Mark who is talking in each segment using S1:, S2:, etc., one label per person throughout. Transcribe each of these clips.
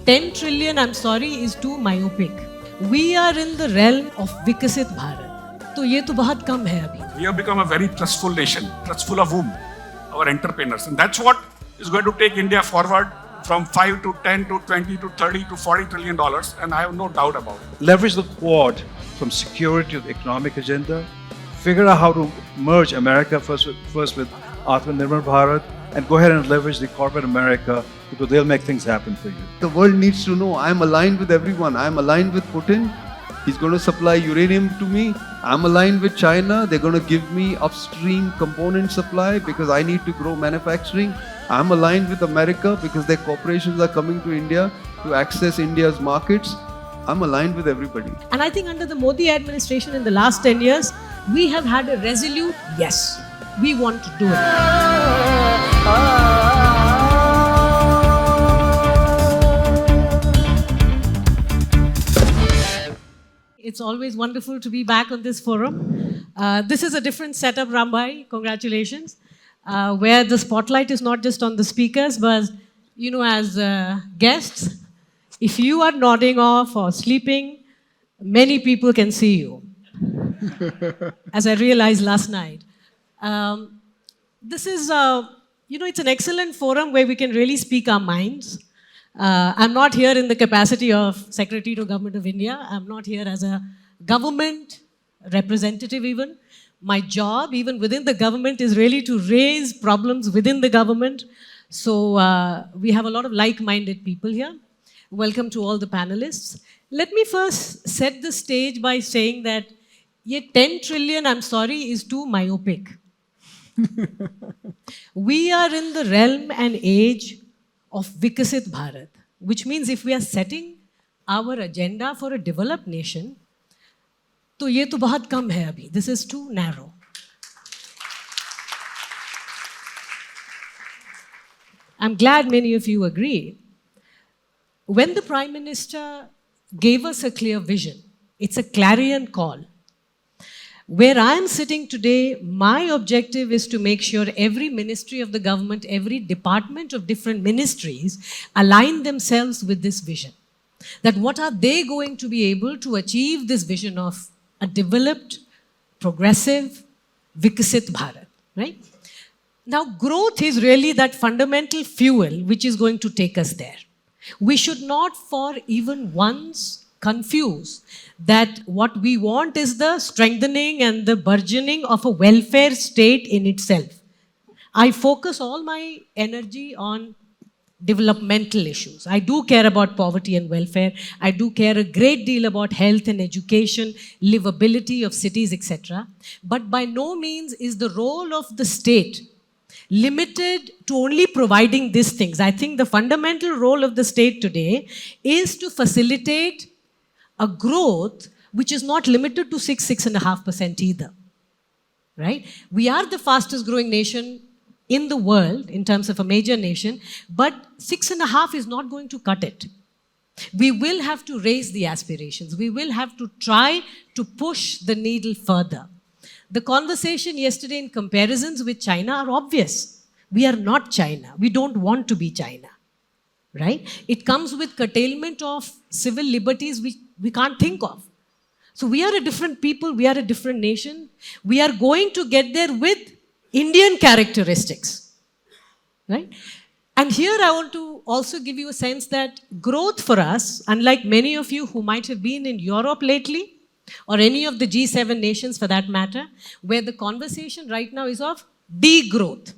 S1: 10 trillion, I'm sorry, is too myopic. We are in the realm of Vikasit Bharat. तो ये तो बहुत कम है अभी.
S2: We have become a very trustful nation. Trustful of whom? Our entrepreneurs. And that's what is going to take India forward from 5 to 10 to 20 to 30 to 40 trillion dollars. And I have no doubt about it.
S3: Leverage the Quad from security to the economic agenda. Figure out how to merge America first with Atmanirbhar Bharat, and go ahead and leverage the corporate America, because they'll make things happen for you.
S4: The world needs to know I'm aligned with everyone. I'm aligned with Putin. He's going to supply uranium to me. I'm aligned with China. They're going to give me upstream component supply because I need to grow manufacturing. I'm aligned with America because their corporations are coming to India to access India's markets. I'm aligned with everybody.
S1: And I think under the Modi administration in the last 10 years, we have had a resolute yes. We want to do it. It's always wonderful to be back on this forum. This is a different setup, Rambai. Congratulations. Where the spotlight is not just on the speakers, but as guests, if you are nodding off or sleeping, many people can see you. As I realized last night. This is, it's an excellent forum where we can really speak our minds. I'm not here in the capacity of Secretary to Government of India. I'm not here as a government representative even. My job, even within the government, is really to raise problems within the government. So we have a lot of like-minded people here. Welcome to all the panelists. Let me first set the stage by saying that 10 trillion, I'm sorry, is too myopic. We are in the realm and age of Vikasit Bharat, which means if we are setting our agenda for a developed nation, तो ये तो बहुत कम है अभी. This is too narrow. I'm glad many of you agree. When the Prime Minister gave us a clear vision, it's a clarion call. Where I am sitting today, my objective is to make sure every ministry of the government, every department of different ministries align themselves with this vision. That what are they going to be able to achieve this vision of a developed, progressive, Vikasit Bharat, right? Now, growth is really that fundamental fuel which is going to take us there. We should not for even once confuse that what we want is the strengthening and the burgeoning of a welfare state in itself. I focus all my energy on developmental issues. I do care about poverty and welfare. I do care a great deal about health and education, livability of cities, etc. But by no means is the role of the state limited to only providing these things. I think the fundamental role of the state today is to facilitate a growth which is not limited to 6.5% either, right? We are the fastest growing nation in the world in terms of a major nation, but 6.5 is not going to cut it. We will have to raise the aspirations. We will have to try to push the needle further. The conversation yesterday in comparisons with China are obvious. We are not China. We don't want to be China, right? It comes with curtailment of civil liberties which we can't think of. So we are a different people. We are a different nation. We are going to get there with Indian characteristics, right? And here I want to also give you a sense that growth for us, unlike many of you who might have been in Europe lately, or any of the G7 nations for that matter, where the conversation right now is of degrowth.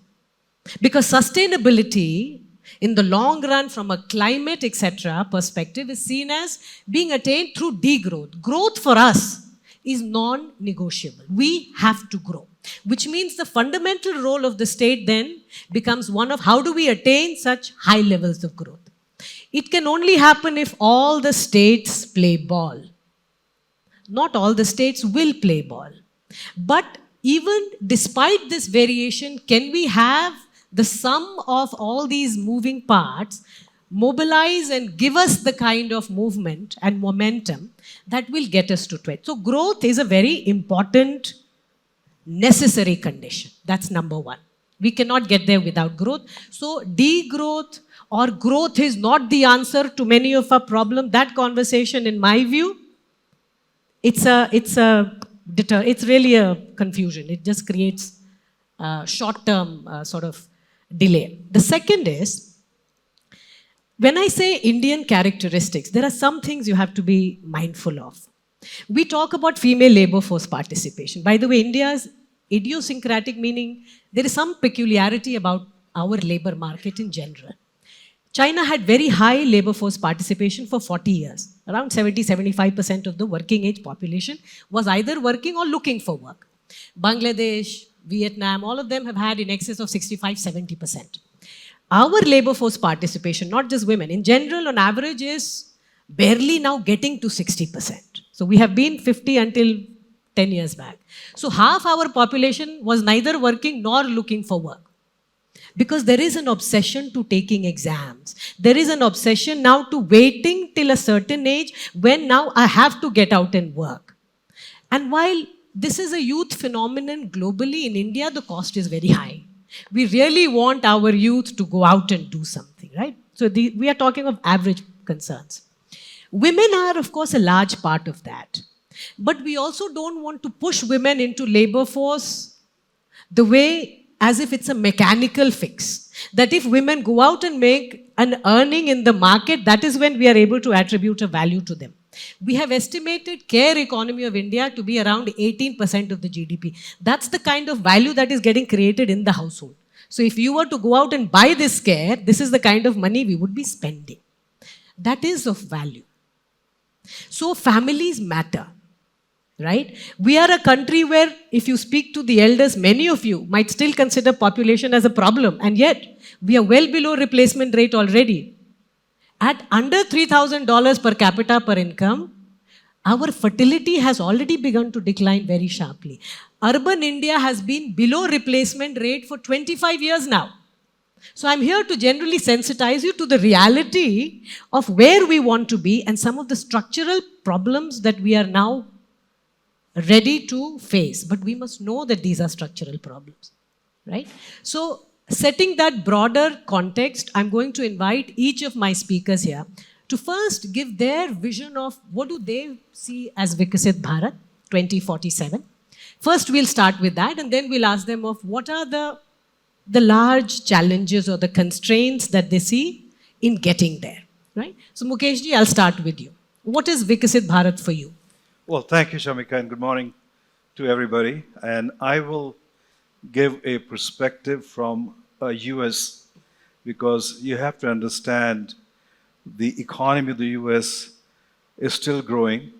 S1: Because sustainability in the long run from a climate, etc. perspective is seen as being attained through degrowth. Growth for us is non-negotiable. We have to grow, which means the fundamental role of the state then becomes one of how do we attain such high levels of growth. It can only happen if all the states play ball. Not all the states will play ball. But even despite this variation, can we have the sum of all these moving parts mobilize and give us the kind of movement and momentum that will get us to 20. So growth is a very important, necessary condition. That's number one. We cannot get there without growth. So degrowth or growth is not the answer to many of our problems. That conversation, in my view, it's really a confusion. It just creates short-term sort of delay. The second is, when I say Indian characteristics, there are some things you have to be mindful of. We talk about female labor force participation. By the way, India's idiosyncratic, meaning there is some peculiarity about our labor market in general. China had very high labor force participation for 40 years. Around 70-75% of the working age population was either working or looking for work. Bangladesh, Vietnam, all of them have had in excess of 65-70%. Our labor force participation, not just women, in general, on average, is barely now getting to 60%. So we have been 50 until 10 years back. So half our population was neither working nor looking for work. Because there is an obsession to taking exams. There is an obsession now to waiting till a certain age when now I have to get out and work. And while this is a youth phenomenon globally, in India, the cost is very high. We really want our youth to go out and do something, right? So we are talking of average concerns. Women are, of course, a large part of that. But we also don't want to push women into labor force the way as if it's a mechanical fix. That if women go out and make an earning in the market, that is when we are able to attribute a value to them. We have estimated care economy of India to be around 18% of the GDP. That's the kind of value that is getting created in the household. So if you were to go out and buy this care, this is the kind of money we would be spending. That is of value. So families matter, right? We are a country where if you speak to the elders, many of you might still consider population as a problem, and yet we are well below replacement rate already. At under $3,000 per capita per income, our fertility has already begun to decline very sharply. Urban India has been below replacement rate for 25 years now. So I'm here to generally sensitize you to the reality of where we want to be and some of the structural problems that we are now ready to face. But we must know that these are structural problems, right? So setting that broader context, I'm going to invite each of my speakers here to first give their vision of what do they see as Vikasit Bharat 2047. First, we'll start with that, and then we'll ask them of what are the large challenges or the constraints that they see in getting there, right? So Mukesh ji, I'll start with you. What is Vikasit Bharat for you?
S3: Well, thank you, Shamika, and good morning to everybody. And I will give a perspective from US, because you have to understand the economy of the US is still growing.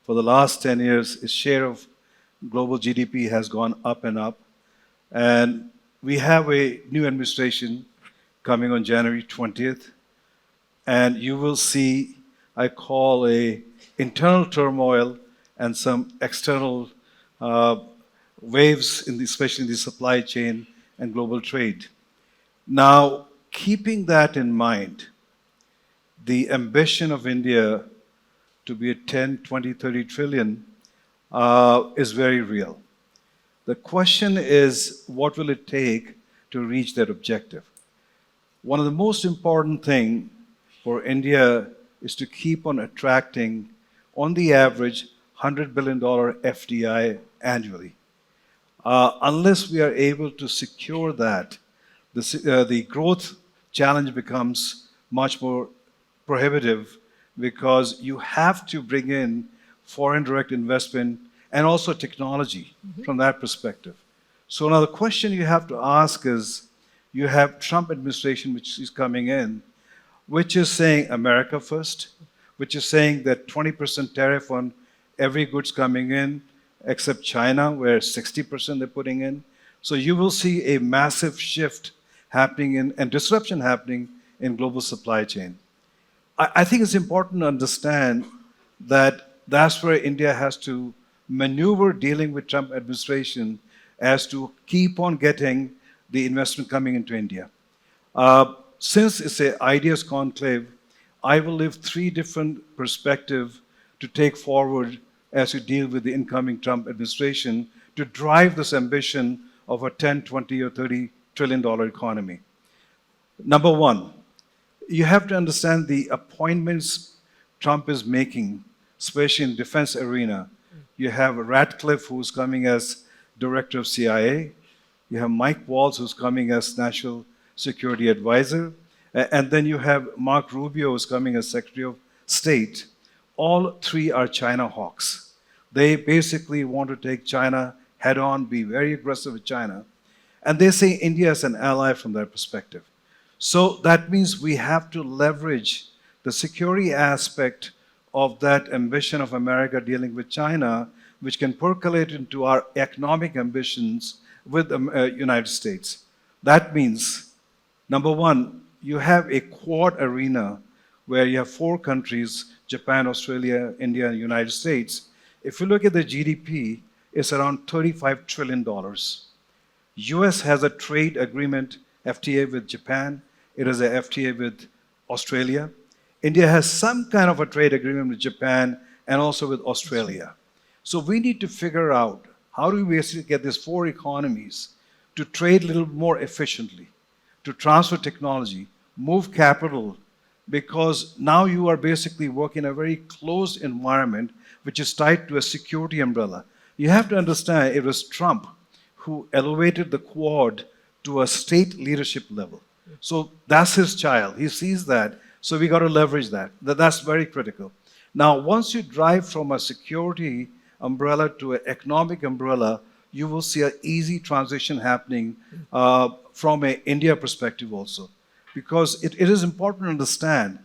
S3: For the last 10 years, its share of global GDP has gone up and up. And we have a new administration coming on January 20th. And you will see, I call a internal turmoil and some external waves, especially in the supply chain and global trade. Now, keeping that in mind, the ambition of India to be at 10, 20, 30 trillion is very real. The question is, what will it take to reach that objective? One of the most important things for India is to keep on attracting, on the average, $100 billion FDI annually. Unless we are able to secure that, the growth challenge becomes much more prohibitive, because you have to bring in foreign direct investment and also technology from that perspective. So now the question you have to ask is, you have Trump administration which is coming in, which is saying America first, which is saying that 20% tariff on every goods coming in except China, where 60% they're putting in. So you will see a massive shift happening and disruption happening in global supply chain. I think it's important to understand that that's where India has to maneuver dealing with Trump administration as to keep on getting the investment coming into India. Since it's an Ideas Conclave, I will leave 3 different perspectives to take forward as we deal with the incoming Trump administration to drive this ambition of a 10, 20, or $30 trillion economy. Number one, you have to understand the appointments Trump is making, especially in defense arena. You have Ratcliffe, who's coming as director of CIA. You have Mike Waltz, who's coming as national security advisor. And then you have Mark Rubio, who's coming as Secretary of State. All three are China hawks. They basically want to take China head on, be very aggressive with China. And they say India is an ally from their perspective. So that means we have to leverage the security aspect of that ambition of America dealing with China, which can percolate into our economic ambitions with the United States. That means, number one, you have a quad arena where you have 4 countries, Japan, Australia, India, and United States. If you look at the GDP, it's around $35 trillion. US has a trade agreement, FTA, with Japan. It has a FTA with Australia. India has some kind of a trade agreement with Japan and also with Australia. So we need to figure out how do we basically get these 4 economies to trade a little more efficiently, to transfer technology, move capital, because now you are basically working in a very closed environment which is tied to a security umbrella. You have to understand it was Trump who elevated the Quad to a state leadership level. So that's his child. He sees that. So we got to leverage that. That's very critical. Now, once you drive from a security umbrella to an economic umbrella, you will see an easy transition happening from an India perspective also. Because it is important to understand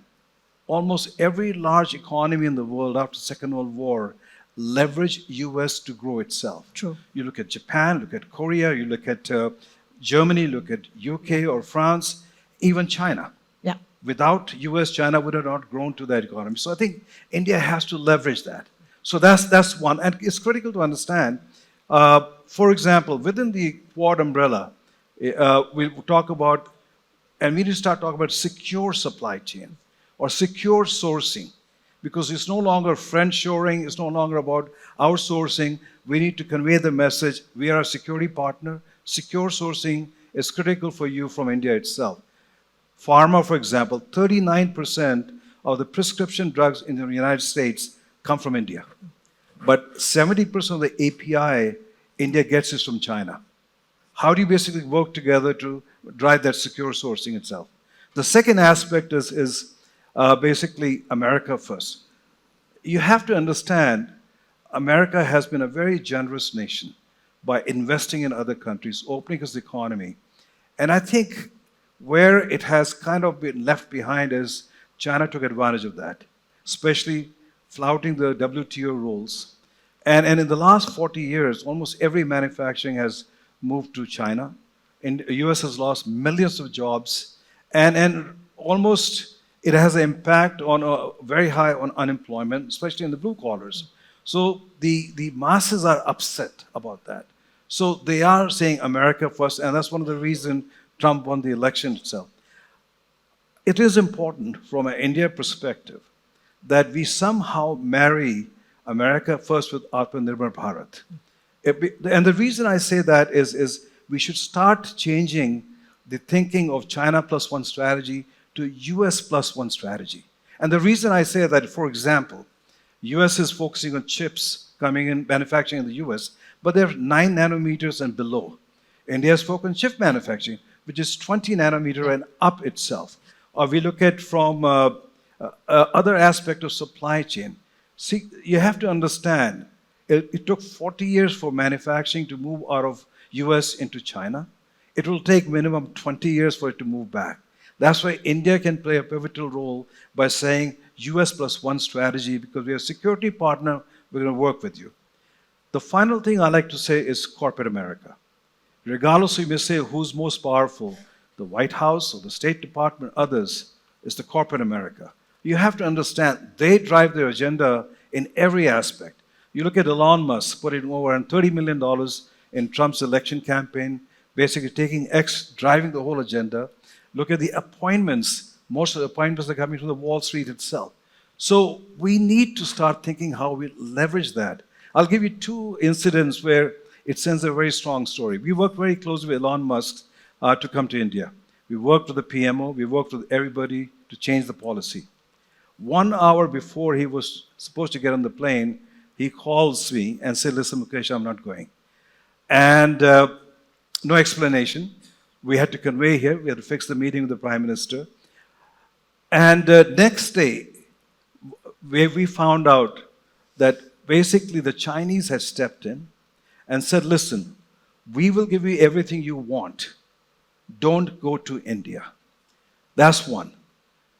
S3: almost every large economy in the world after the Second World War leveraged US to grow itself.
S1: True.
S3: You look at Japan, look at Korea, you look at Germany, look at UK or France, even China.
S1: Yeah.
S3: Without US, China would have not grown to that economy. So I think India has to leverage that. So that's one. And it's critical to understand, for example, within the Quad umbrella, we'll talk about, and we need to start talking about secure supply chain or secure sourcing, because it's no longer friend-shoring, it's no longer about outsourcing. We need to convey the message, we are a security partner. Secure sourcing is critical for you from India itself. Pharma, for example, 39% of the prescription drugs in the United States come from India. But 70% of the API India gets is from China. How do you basically work together to drive that secure sourcing itself? The second aspect is basically America first. You have to understand, America has been a very generous nation by investing in other countries, opening its economy. And I think where it has kind of been left behind is China took advantage of that, especially flouting the WTO rules. And in the last 40 years, almost every manufacturing has moved to China. And the US has lost millions of jobs. And almost it has an impact on very high on unemployment, especially in the blue collars. So the masses are upset about that. So they are saying America first, and that's one of the reasons Trump won the election itself. It is important from an India perspective that we somehow marry America first with Atmanirbhar Bharat. And the reason I say that is we should start changing the thinking of China plus one strategy to US plus one strategy. And the reason I say that, for example, US is focusing on chips coming in, manufacturing in the US, but they're 9 nanometers and below. India is focused on chip manufacturing, which is 20 nanometer and up itself. Or we look at from other aspect of supply chain. See, you have to understand, it took 40 years for manufacturing to move out of US into China. It will take minimum 20 years for it to move back. That's why India can play a pivotal role by saying US plus one strategy, because we are a security partner, we're going to work with you. The final thing I like to say is corporate America. Regardless, you may say who's most powerful, the White House or the State Department, others, is the corporate America. You have to understand, they drive their agenda in every aspect. You look at Elon Musk putting over $30 million in Trump's election campaign, basically taking X, driving the whole agenda. Look at the appointments. Most of the appointments are coming from the Wall Street itself. So we need to start thinking how we leverage that. I'll give you 2 incidents where it sends a very strong story. We worked very closely with Elon Musk to come to India. We worked with the PMO, we worked with everybody to change the policy. 1 hour before he was supposed to get on the plane, he calls me and said, listen, Mukesh, I'm not going. And no explanation. We had to convey here, we had to fix the meeting with the Prime Minister. And next day, we found out that basically the Chinese had stepped in and said, listen, we will give you everything you want. Don't go to India. That's one.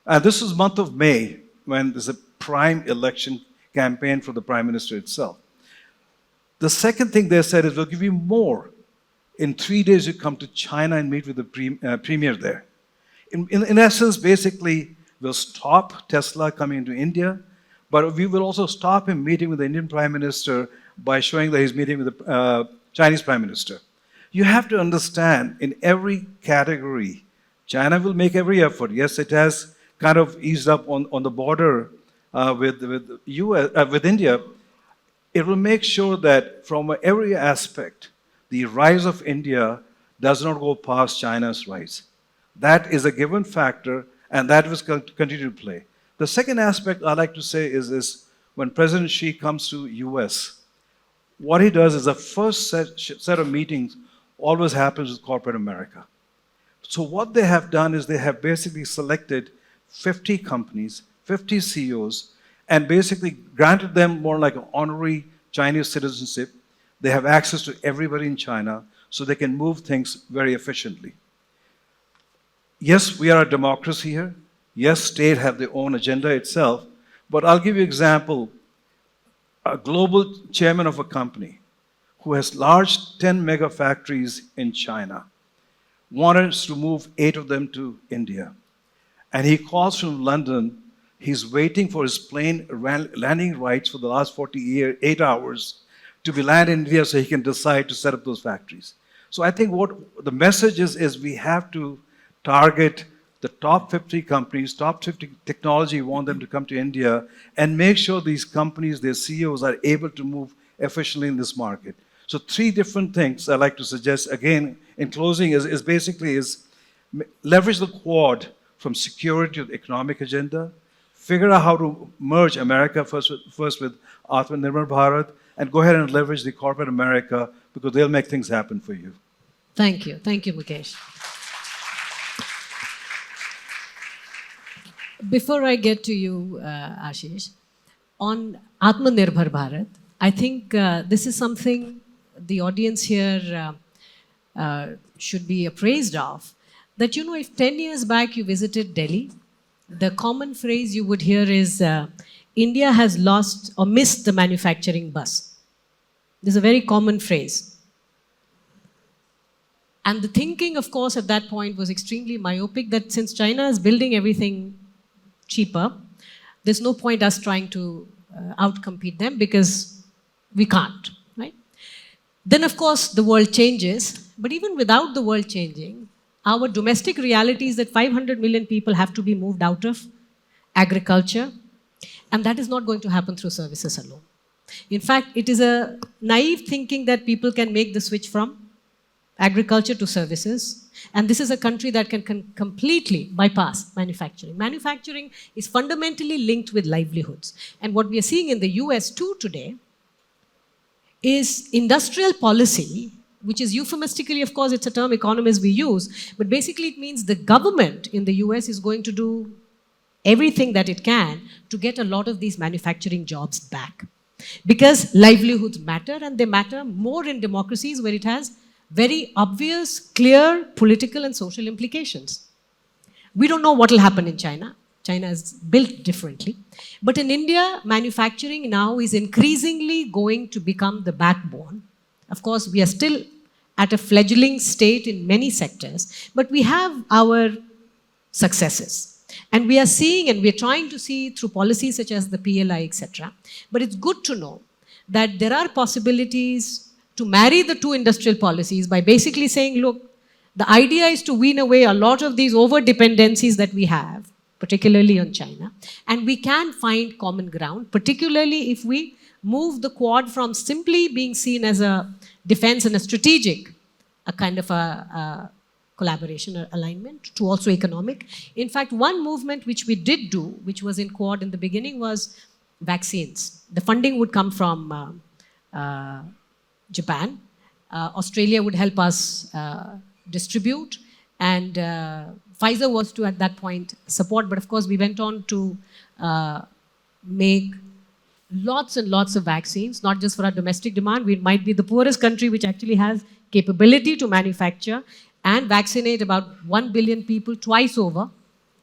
S3: And this is month of May, when there's a prime election campaign for the Prime Minister itself. The second thing they said is, we'll give you more. In 3 days, you come to China and meet with the premier there. In essence, basically, we'll stop Tesla coming into India, but we will also stop him meeting with the Indian Prime Minister by showing that he's meeting with the Chinese Prime Minister. You have to understand, in every category, China will make every effort. Yes, it has kind of eased up on the border with India. It will make sure that from every aspect, the rise of India does not go past China's rise. That is a given factor, and that will continue to play. The second aspect I like to say is when President Xi comes to US, what he does is the first set of meetings always happens with corporate America. So what they have done is they have basically selected 50 companies, 50 CEOs, and basically granted them more like an honorary Chinese citizenship. They have access to everybody in China, so they can move things very efficiently. Yes, we are a democracy here. Yes, states have their own agenda itself. But I'll give you an example. A global chairman of a company who has large 10 mega factories in China wanted us to move 8 of them to India. And he calls from London. He's waiting for his plane landing rights for the last 48 hours to be landed in India so he can decide to set up those factories. So I think what the message is we have to target the top 50 companies, top 50 technology, we want them to come to India and make sure these companies, their CEOs are able to move efficiently in this market. So 3 different things I'd like to suggest, again, in closing, is basically leverage the Quad from security to the economic agenda, figure out how to merge America first with Atmanirbhar Bharat, and go ahead and leverage the corporate America because they'll make things happen for you.
S1: Thank you. Thank you, Mukesh. Before I get to you, Ashish, on Atmanirbhar Bharat, I think this is something the audience here should be appraised of. That, you know, if 10 years back you visited Delhi, the common phrase you would hear is, India has lost or missed the manufacturing bus. This is a very common phrase. And the thinking, of course, at that point was extremely myopic, that since China is building everything cheaper, there's no point us trying to outcompete them because we can't, right? Then, of course, the world changes. But even without the world changing, our domestic reality is that 500 million people have to be moved out of agriculture. And that is not going to happen through services alone. In fact, it is a naive thinking that people can make the switch from agriculture to services. And this is a country that can completely bypass manufacturing. Manufacturing is fundamentally linked with livelihoods. And what we are seeing in the US too today is industrial policy, which is euphemistically, of course, it's a term economists we use, but basically it means the government in the US is going to do everything that it can to get a lot of these manufacturing jobs back. Because livelihoods matter, and they matter more in democracies where it has very obvious, clear political and social implications. We don't know what will happen in China. China is built differently. But in India, manufacturing now is increasingly going to become the backbone. Of course, we are still at a fledgling state in many sectors, but we have our successes. And we are seeing, and we are trying to see through policies such as the PLI, etc. But it's good to know that there are possibilities to marry the two industrial policies by basically saying, look, the idea is to wean away a lot of these over-dependencies that we have, particularly on China, and we can find common ground, particularly if we move the Quad from simply being seen as a defense and a strategic, a kind of a collaboration or alignment to also economic. In fact, one movement which we did do, which was in Quad in the beginning, was vaccines. The funding would come from Japan. Australia would help us distribute, and Pfizer was to at that point support, but of course we went on to make lots and lots of vaccines, not just for our domestic demand. We might be the poorest country which actually has capability to manufacture and vaccinate about 1 billion people twice over,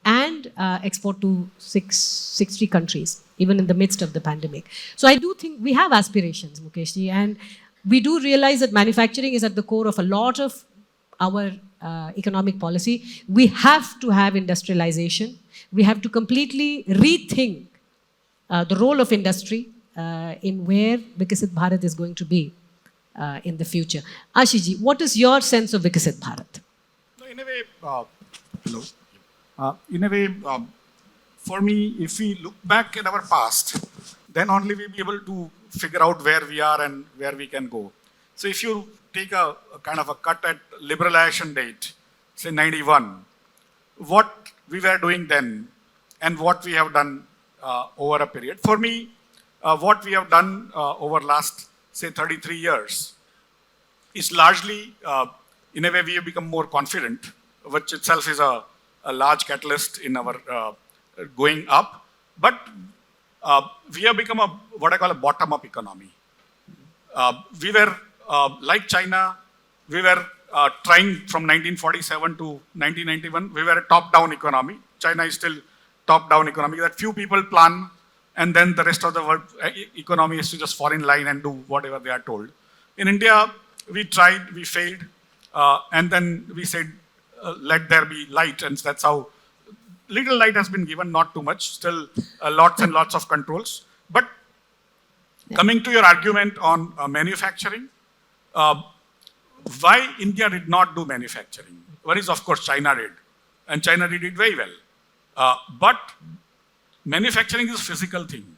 S1: and export to 60 countries, even in the midst of the pandemic. So I do think we have aspirations, Mukeshji, and we do realize that manufacturing is at the core of a lot of our economic policy. We have to have industrialization. We have to completely rethink the role of industry in where Vikasit Bharat is going to be in the future. Ashish, what is your sense of Vikasit Bharat?
S2: In a way, hello. In a way, for me, if we look back at our past, then only we'll be able to figure out where we are and where we can go. So if you take a kind of a cut at liberalization date, say 91, what we were doing then and what we have done over a period. For me, what we have done over last, say, 33 years is largely, in a way, we have become more confident, which itself is a large catalyst in our going up. But we have become what I call a bottom-up economy. We were, like China, we were trying from 1947 to 1991, we were a top-down economy. China is still top-down economy, that few people plan, and then the rest of the world economy is to just fall in line and do whatever they are told. In India, we tried, we failed, and then we said, let there be light, and that's how little light has been given, not too much, still lots and lots of controls. But coming to your argument on manufacturing, why India did not do manufacturing? One is, of course, China did, and China did it very well. But manufacturing is a physical thing.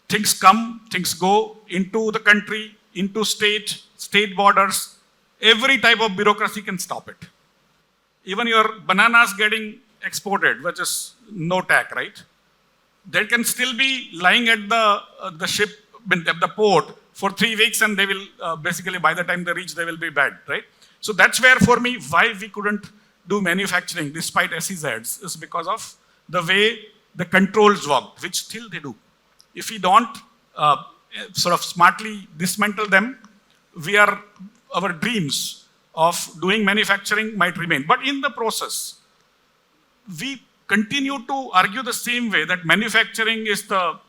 S2: Things come, things go into the country, into state borders. Every type of bureaucracy can stop it. Even your bananas getting exported, which is no tax, right? They can still be lying at the ship, at the port for 3 weeks, and they will basically, by the time they reach, they will be bad, right? So that's where, for me, why we couldn't do manufacturing despite SEZs is because of the way the controls worked, which still they do. If we don't sort of smartly dismantle them, our dreams of doing manufacturing might remain. But in the process, we continue to argue the same way that manufacturing is the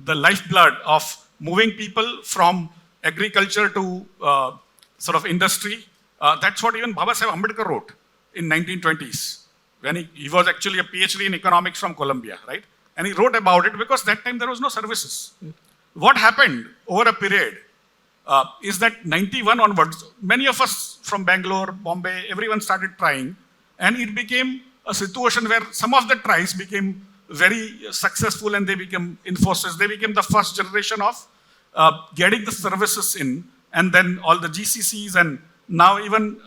S2: lifeblood of moving people from agriculture to sort of industry. That's what even Baba Saheb Ambedkar wrote in 1920s, when he was actually a PhD in economics from Columbia, right? And he wrote about it because that time there was no services. What happened over a period is that 91 onwards, many of us from Bangalore, Bombay, everyone started trying, and it became a situation where some of the tries became very successful, and they became Infosys. They became the first generation of getting the services in, and then all the GCCs, and now even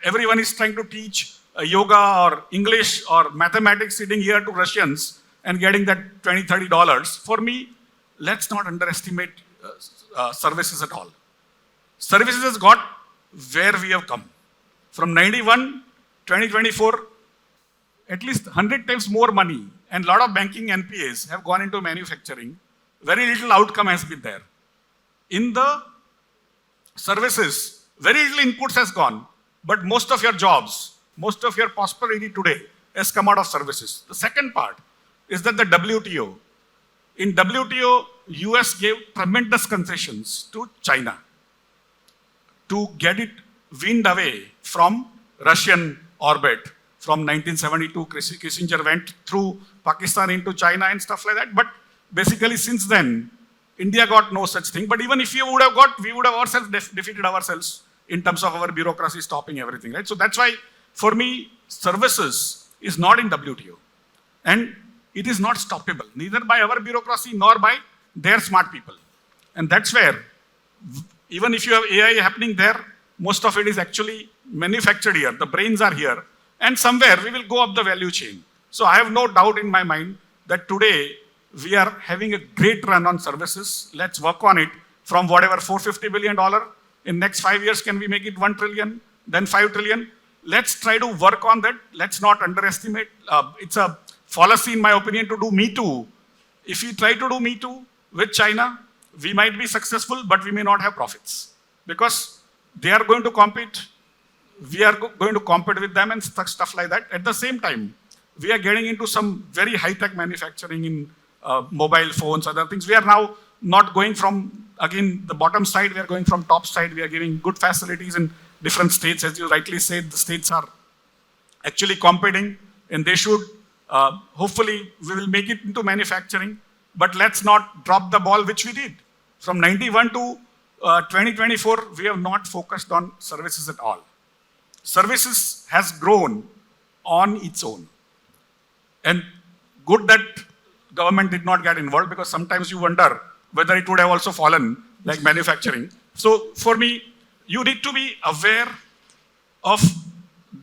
S2: everyone is trying to teach yoga or English or mathematics sitting here to Russians and getting that $20, $30. For me, let's not underestimate services at all. Services has got where we have come. From 91, 2024, at least 100 times more money and a lot of banking NPAs have gone into manufacturing. Very little outcome has been there. In the services, very little inputs has gone, but most of your jobs, most of your prosperity today has come out of services. The second part is that the WTO. In WTO, US gave tremendous concessions to China to get it weaned away from Russian orbit. From 1972, Kissinger went through Pakistan into China and stuff like that. But basically, since then, India got no such thing. But even if we would have got, we would have ourselves defeated ourselves in terms of our bureaucracy stopping everything, right? So that's why, for me, services is not in WTO. And it is not stoppable, neither by our bureaucracy nor by their smart people. And that's where, even if you have AI happening there, Most of it is actually manufactured here. The brains are here. And somewhere we will go up the value chain. So I have no doubt in my mind that today we are having a great run on services. Let's work on it from whatever $450 billion. In next 5 years, can we make it 1 trillion, then 5 trillion? Let's try to work on that. Let's not underestimate. It's a fallacy, in my opinion, to do Me Too. If we try to do Me Too with China, we might be successful, but we may not have profits. Because they are going to compete, we are going to compete with them and stuff like that. At the same time, we are getting into some very high-tech manufacturing in mobile phones, other things. We are now not going from, again, the bottom side, we are going from top side. We are giving good facilities in different states. As you rightly said, the states are actually competing, and they should. Hopefully, we will make it into manufacturing, but let's not drop the ball, which we did. From 91 to 2024, we have not focused on services at all. Services has grown on its own. And good that government did not get involved, because sometimes you wonder whether it would have also fallen like manufacturing. So for me, you need to be aware of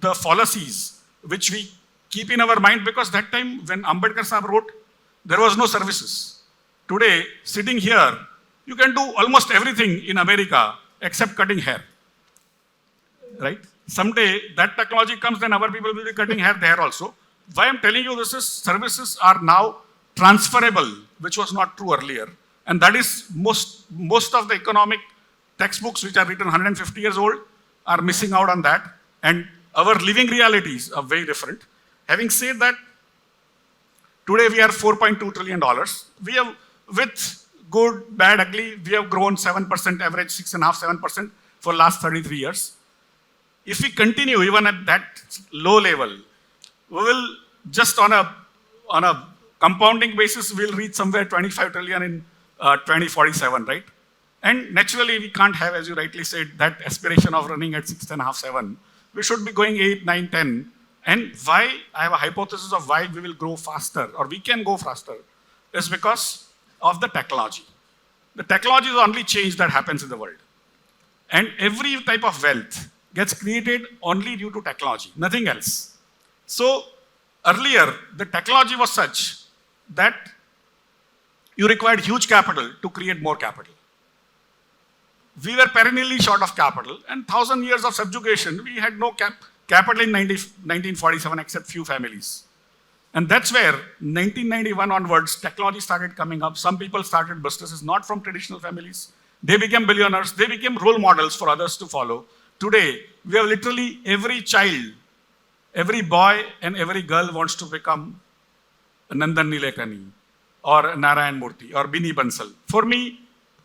S2: the fallacies which we keep in our mind, because that time when Ambedkar Sahab wrote, there was no services. Today, sitting here, you can do almost everything in America except cutting hair. Right? Someday that technology comes, then our people will be cutting hair there also. Why I'm telling you this is services are now transferable, which was not true earlier. And that is most of the economic textbooks which are written 150 years old are missing out on that. And our living realities are very different. Having said that, today we are $4.2 trillion. We have, with good, bad, ugly, we have grown 7%, average 6.5%, 7% for last 33 years. If we continue even at that low level, we will just on a compounding basis, we'll reach somewhere 25 trillion in 2047, right? And naturally, we can't have, as you rightly said, that aspiration of running at 6.5, 7. We should be going 8, 9, 10. And why, I have a hypothesis of why we will grow faster, or we can go faster, is because of the technology. The technology is the only change that happens in the world. And every type of wealth gets created only due to technology, nothing else. So earlier, the technology was such that you required huge capital to create more capital. We were perennially short of capital, and 1,000 years of subjugation, we had no capital in 1947 except few families. And that's where 1991 onwards, technology started coming up. Some people started businesses not from traditional families. They became billionaires. They became role models for others to follow. Today, we have literally every child, every boy and every girl wants to become a Nandan Nilekani or a Narayan Murthy or Bini Bansal. For me,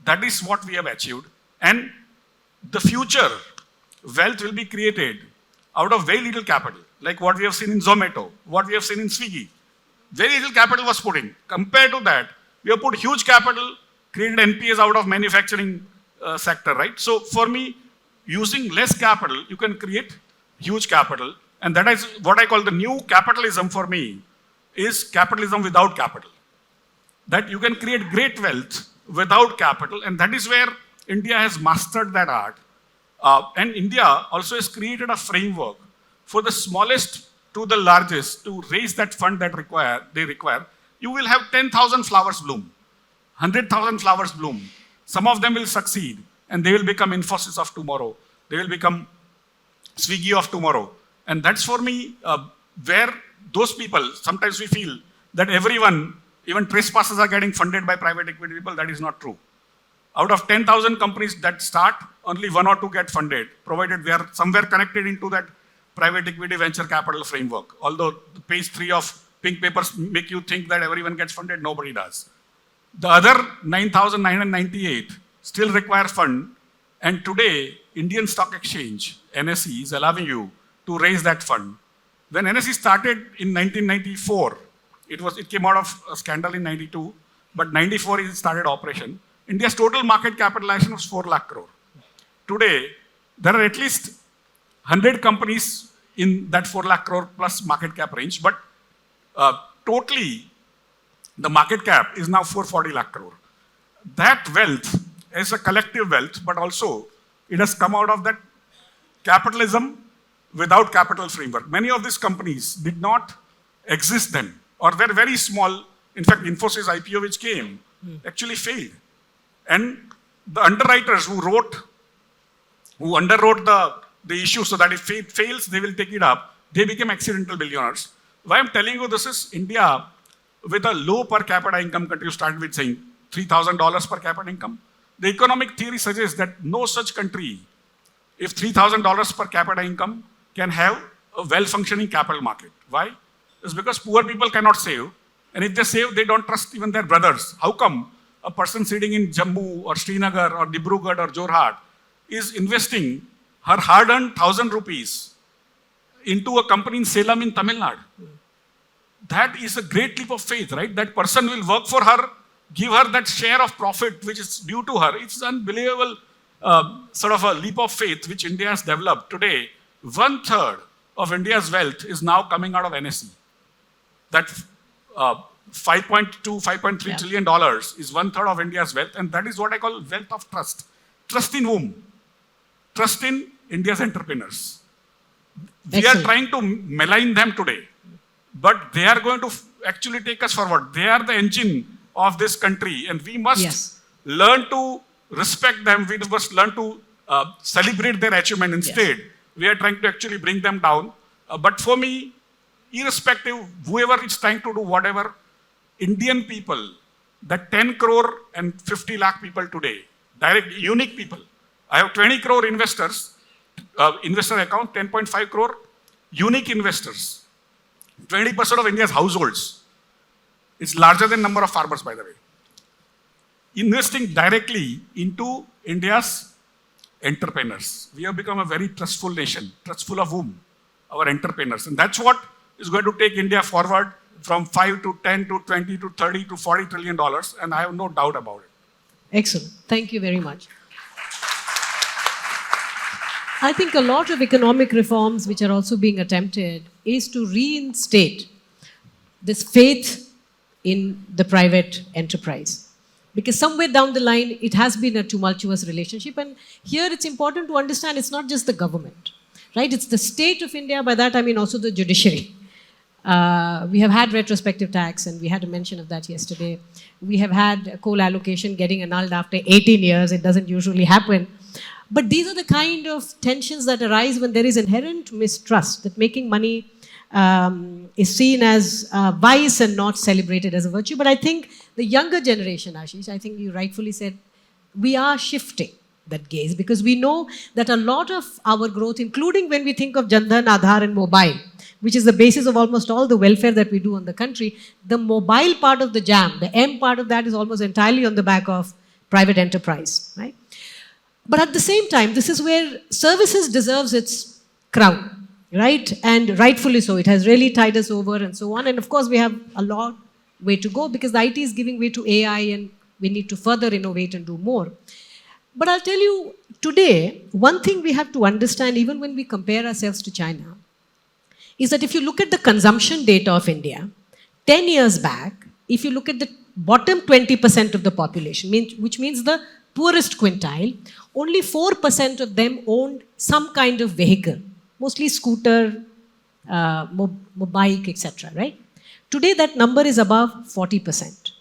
S2: that is what we have achieved. And the future wealth will be created out of very little capital, like what we have seen in Zomato, what we have seen in Swiggy. Very little capital was put in. Compared to that, we have put huge capital, created NPAs out of manufacturing sector, right? So for me, using less capital, you can create huge capital. And that is what I call the new capitalism for me, is capitalism without capital. That you can create great wealth without capital, and that is where India has mastered that art. And India also has created a framework for the smallest to the largest to raise that fund that they require. You will have 10,000 flowers bloom, 100,000 flowers bloom. Some of them will succeed, and they will become Infosys of tomorrow. They will become Swiggy of tomorrow. And that's for me where those people, sometimes we feel that everyone, even trespassers are getting funded by private equity people. That is not true. Out of 10,000 companies that start, only 1 or 2 get funded, provided they are somewhere connected into that private equity venture capital framework. Although the page 3 of pink papers make you think that everyone gets funded, nobody does. The other 9,998 still require fund, and today, Indian Stock Exchange, NSE, is allowing you to raise that fund. When NSE started in 1994, it came out of a scandal in 92, but 94 it started operation. India's total market capitalization was 4 lakh crore. Today, there are at least 100 companies in that 4 lakh crore plus market cap range, but totally, the market cap is now 440 lakh crore. That wealth is a collective wealth, but also it has come out of that capitalism without capital framework. Many of these companies did not exist then, or were very small. In fact, Infosys IPO which came actually failed. And the underwriters who underwrote the issue so that if it fails, they will take it up, they became accidental billionaires. Why I'm telling you this is India with a low per capita income country, you started with saying $3,000 per capita income. The economic theory suggests that no such country, if $3,000 per capita income, can have a well-functioning capital market. Why? It's because poor people cannot save. And if they save, they don't trust even their brothers. How come a person sitting in Jammu or Srinagar or Dibrugarh or Jorhat is investing her hard-earned 1,000 rupees into a company in Salem in Tamil Nadu? That is a great leap of faith, right? That person will work for her, give her that share of profit which is due to her. It's unbelievable sort of a leap of faith which India has developed. Today, 1/3 of India's wealth is now coming out of NSE. That $5.3 trillion is 1/3 of India's wealth, and that is what I call wealth of trust. Trust in whom? Trust in India's entrepreneurs. We are trying to malign them today, but they are going to actually take us forward. They are the engine of this country, and we must learn to respect them. We must learn to celebrate their achievement. Instead, we are trying to actually bring them down. But for me, irrespective, whoever is trying to do whatever, Indian people, that 10 crore and 50 lakh people today, direct, unique people. I have 20 crore investors, investor account, 10.5 crore unique investors. 20% of India's households. It's larger than number of farmers, by the way. Investing directly into India's entrepreneurs. We have become a very trustful nation. Trustful of whom? Our entrepreneurs. And that's what is going to take India forward from 5 to 10 to 20 to 30 to $40 trillion. And I have no doubt about it.
S1: Excellent. Thank you very much. I think a lot of economic reforms which are also being attempted is to reinstate this faith in the private enterprise. Because somewhere down the line, it has been a tumultuous relationship. And here it's important to understand it's not just the government, right? It's the state of India. By that, I mean also the judiciary. We have had retrospective tax, and we had a mention of that yesterday. We have had coal allocation getting annulled after 18 years. It doesn't usually happen. But these are the kind of tensions that arise when there is inherent mistrust, that making money is seen as a vice and not celebrated as a virtue. But I think the younger generation, Ashish, I think you rightfully said, we are shifting that gaze, because we know that a lot of our growth, including when we think of Jan Dhan, Aadhaar and mobile, which is the basis of almost all the welfare that we do on the country, the mobile part of the jam, the M part of that is almost entirely on the back of private enterprise, right? But at the same time, this is where services deserves its crown, right? And rightfully so. It has really tied us over and so on. And of course, we have a long way to go, because the IT is giving way to AI and we need to further innovate and do more. But I'll tell you, today, one thing we have to understand, even when we compare ourselves to China, is that if you look at the consumption data of India, 10 years back, if you look at the bottom 20% of the population, which means the poorest quintile, only 4% of them owned some kind of vehicle, mostly scooter, bike, etc., right? Today, that number is above 40%.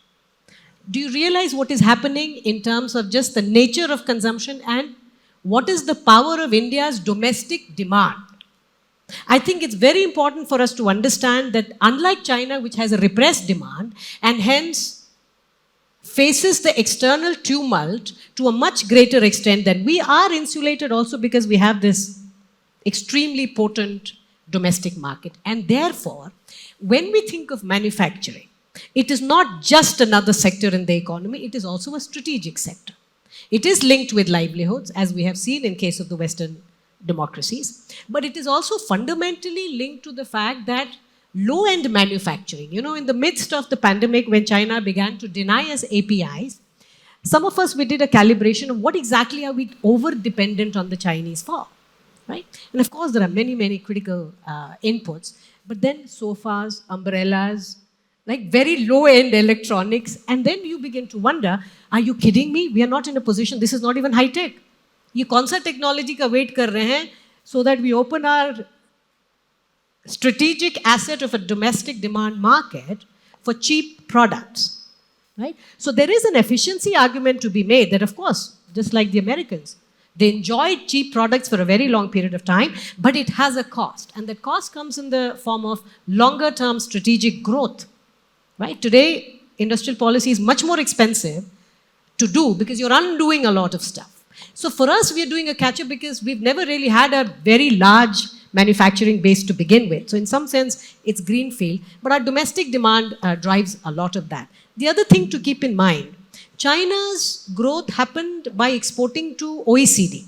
S1: Do you realize what is happening in terms of just the nature of consumption and what is the power of India's domestic demand? I think it's very important for us to understand that unlike China, which has a repressed demand and hence faces the external tumult to a much greater extent, than we are insulated also because we have this extremely potent domestic market. And therefore, when we think of manufacturing, it is not just another sector in the economy, it is also a strategic sector. It is linked with livelihoods, as we have seen in case of the Western democracies, but it is also fundamentally linked to the fact that low-end manufacturing, in the midst of the pandemic, when China began to deny us APIs, some of us, we did a calibration of what exactly are we over-dependent on the Chinese for, right? And of course, there are many, many critical inputs, but then sofas, umbrellas, like very low-end electronics, and then you begin to wonder, are you kidding me? We are not in a position, this is not even high-tech. ये कौन सा technology का wait कर रहे हैं so that we open our strategic asset of a domestic demand market for cheap products, right? So there is an efficiency argument to be made that, of course, just like the Americans, they enjoyed cheap products for a very long period of time, but it has a cost. And that cost comes in the form of longer term strategic growth, right? Today, industrial policy is much more expensive to do because you're undoing a lot of stuff. So for us, we are doing a catch-up because we've never really had a very large manufacturing base to begin with. So in some sense, it's greenfield, but our domestic demand drives a lot of that. The other thing to keep in mind, China's growth happened by exporting to OECD.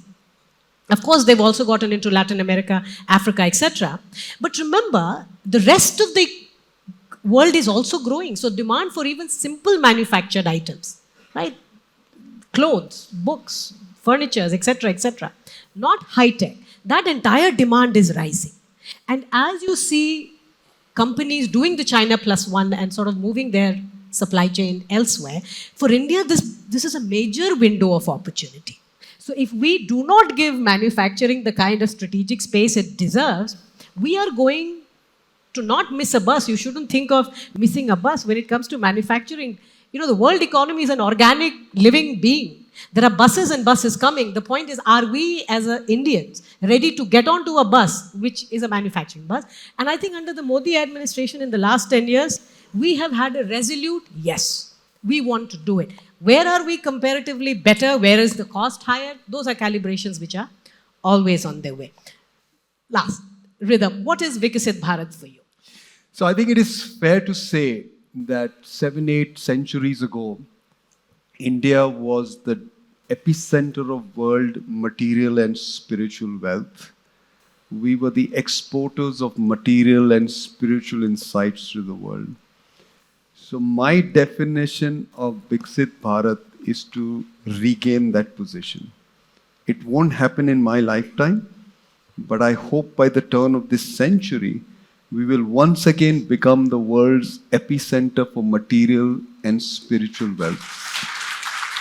S1: Of course, they've also gotten into Latin America, Africa, etc. But remember, the rest of the world is also growing. So demand for even simple manufactured items, right? Clothes, books, furnitures, etc., not high-tech. That entire demand is rising. And as you see companies doing the China plus one and sort of moving their supply chain elsewhere, for India, this is a major window of opportunity. So if we do not give manufacturing the kind of strategic space it deserves, we are going to not miss a bus. You shouldn't think of missing a bus when it comes to manufacturing. You know, the world economy is an organic living being. There are buses and buses coming. The point is, are we as Indians ready to get onto a bus, which is a manufacturing bus? And I think under the Modi administration in the last 10 years, we have had a resolute yes. We want to do it. Where are we comparatively better? Where is the cost higher? Those are calibrations which are always on their way. Last, Ridham, what is Vikasit Bharat for you?
S4: So I think it is fair to say that 7-8 centuries ago, India was the epicenter of world material and spiritual wealth. We were the exporters of material and spiritual insights to the world. So my definition of Viksit Bharat is to regain that position. It won't happen in my lifetime, but I hope by the turn of this century, we will once again become the world's epicenter for material and spiritual wealth.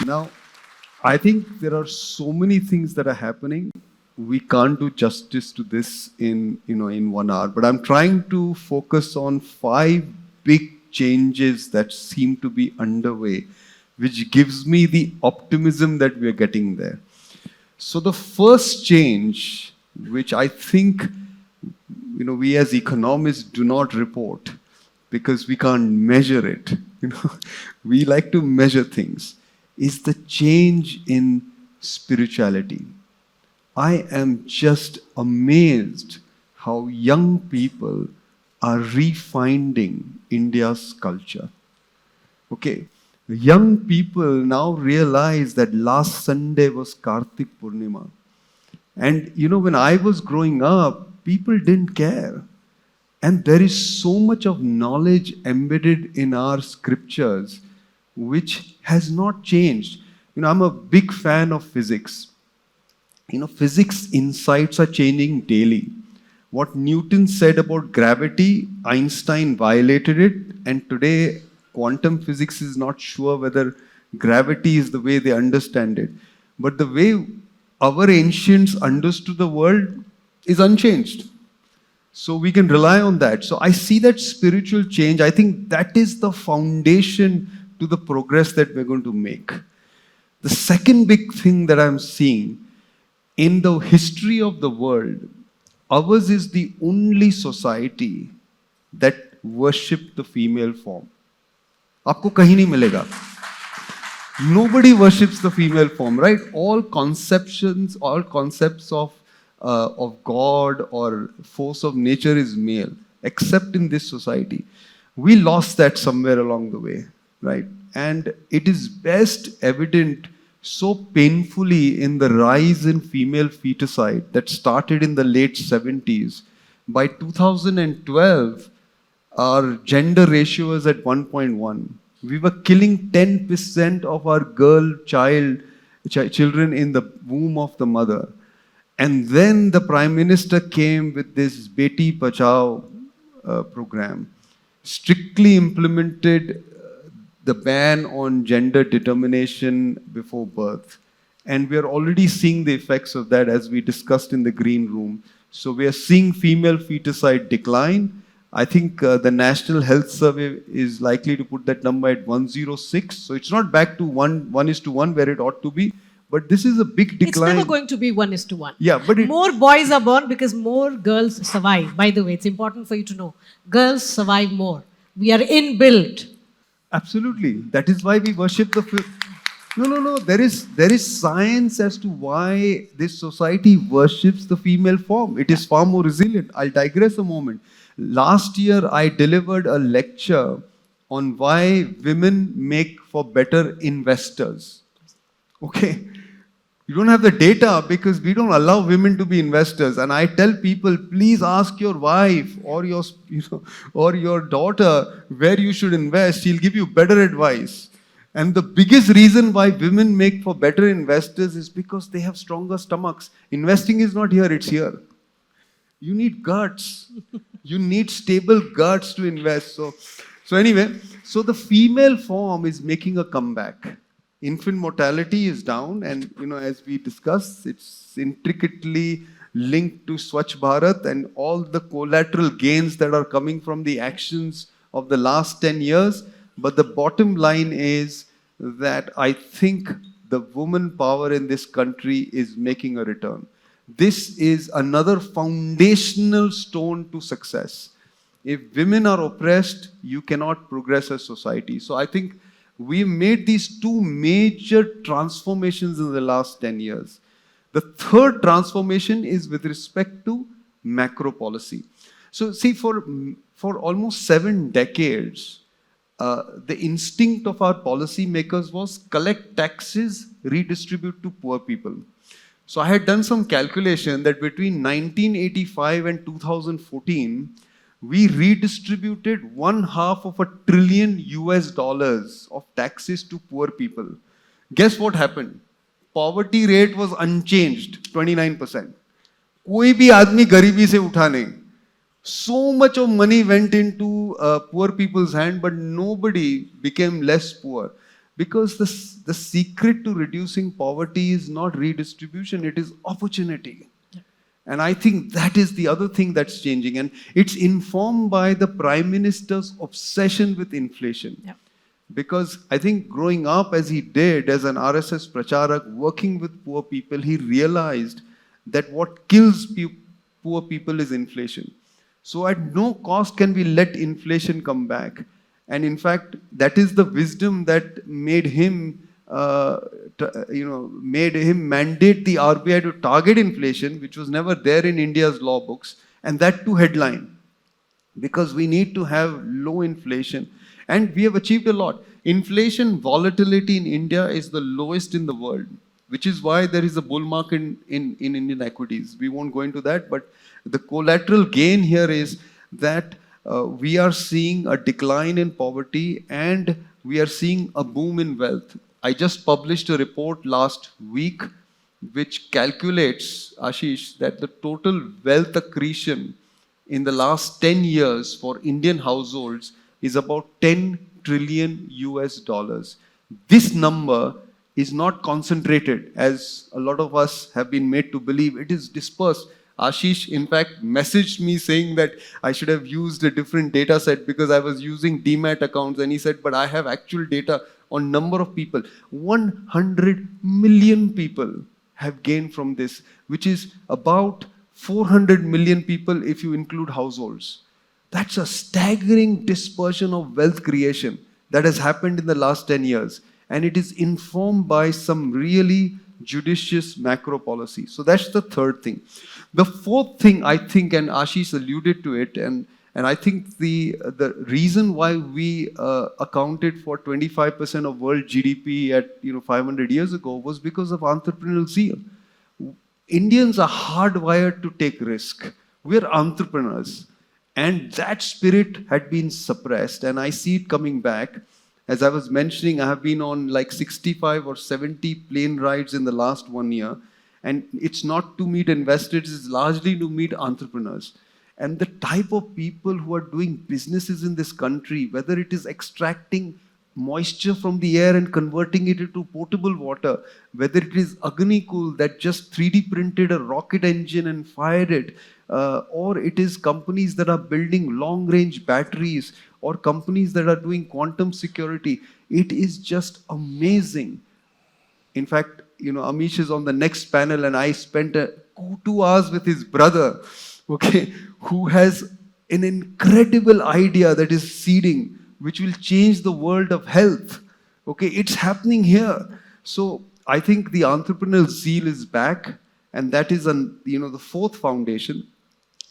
S4: Now, I think there are so many things that are happening. We can't do justice to this in 1 hour, but I'm trying to focus on 5 big changes that seem to be underway, which gives me the optimism that we are getting there. So the first change, which I think we as economists do not report because we can't measure it. We like to measure things. Is the change in spirituality. I am just amazed how young people are refinding India's culture. Okay, young people now realize that last Sunday was Kartik Purnima. And when I was growing up, people didn't care. And there is so much of knowledge embedded in our scriptures which has not changed. I'm a big fan of physics. Physics insights are changing daily. What Newton said about gravity, Einstein violated it, and today quantum physics is not sure whether gravity is the way they understand it. But the way our ancients understood the world is unchanged. So we can rely on that. So I see that spiritual change. I think that is the foundation to the progress that we're going to make. The second big thing that I'm seeing in the history of the world, ours is the only society that worship the female form. Aapko kahin nahi milega. Nobody worships the female form, right? All concepts of God or force of nature is male, except in this society. We lost that somewhere along the way. Right? And it is best evident so painfully in the rise in female feticide that started in the late 70s. By 2012, our gender ratio was at 1.1. We were killing 10% of our children in the womb of the mother. And then the Prime Minister came with this Beti Pachao program, strictly implemented the ban on gender determination before birth. And we are already seeing the effects of that as we discussed in the green room. So we are seeing female feticide decline. I think the National Health Survey is likely to put that number at 106. So it's not back to 1:1 where it ought to be. But this is a big decline.
S1: It's never going to be 1:1.
S4: Yeah, but
S1: more boys are born because more girls survive. By the way, it's important for you to know. Girls survive more. We are inbuilt.
S4: Absolutely. That is why we worship the... No. There is science as to why this society worships the female form. It is far more resilient. I'll digress a moment. Last year, I delivered a lecture on why women make for better investors. Okay? You don't have the data because we don't allow women to be investors. And I tell people, please ask your wife or your daughter where you should invest. She'll give you better advice. And the biggest reason why women make for better investors is because they have stronger stomachs. Investing is not here, it's here. You need guts. You need stable guts to invest. So anyway, so the female form is making a comeback. Infant mortality is down, and as we discussed, it's intricately linked to Swachh Bharat and all the collateral gains that are coming from the actions of the last 10 years. But the bottom line is that I think the woman power in this country is making a return. This is another foundational stone to success. If women are oppressed, you cannot progress as society. So I think we made these two major transformations in the last 10 years. The third transformation is with respect to macro policy. So see, for almost 7 decades, the instinct of our policymakers was collect taxes, redistribute to poor people. So I had done some calculation that between 1985 and 2014, we redistributed $0.5 trillion of taxes to poor people. Guess what happened? Poverty rate was unchanged, 29%. कोई भी आदमी गरीबी से उठा नहीं. So much of money went into poor people's hand, but nobody became less poor. Because the secret to reducing poverty is not redistribution, it is opportunity. And I think that is the other thing that's changing. And it's informed by the Prime Minister's obsession with inflation.
S1: Yeah.
S4: Because I think growing up as he did as an RSS Pracharak, working with poor people, he realized that what kills poor people is inflation. So at no cost can we let inflation come back. And in fact, that is the wisdom that made him mandate the RBI to target inflation, which was never there in India's law books, and that too headline. Because we need to have low inflation. And we have achieved a lot. Inflation volatility in India is the lowest in the world, which is why there is a bull market in Indian equities. We won't go into that, but the collateral gain here is that we are seeing a decline in poverty and we are seeing a boom in wealth. I just published a report last week which calculates, Ashish, that the total wealth accretion in the last 10 years for Indian households is about $10 trillion. This number is not concentrated, as a lot of us have been made to believe. It is dispersed. Ashish, in fact, messaged me saying that I should have used a different data set because I was using DMAT accounts. And he said, but I have actual data on number of people. 100 million people have gained from this, which is about 400 million people if you include households. That's a staggering dispersion of wealth creation that has happened in the last 10 years. And it is informed by some really judicious macro policy. So that's the third thing. The fourth thing, I think, and Ashish alluded to it, and I think the reason why we accounted for 25% of world GDP at 500 years ago was because of entrepreneurial zeal. Indians are hardwired to take risk. We're entrepreneurs. And that spirit had been suppressed, and I see it coming back. As I was mentioning, I have been on like 65 or 70 plane rides in the last 1 year. And it's not to meet investors, it's largely to meet entrepreneurs. And the type of people who are doing businesses in this country, whether it is extracting moisture from the air and converting it into potable water, whether it is Agni that just 3D printed a rocket engine and fired it, or it is companies that are building long-range batteries, or companies that are doing quantum security. It is just amazing. In fact, Amish is on the next panel, and I spent 2 hours with his brother, okay, who has an incredible idea that is seeding, which will change the world of health. Okay, it's happening here. So I think the entrepreneurial zeal is back, and that is the fourth foundation.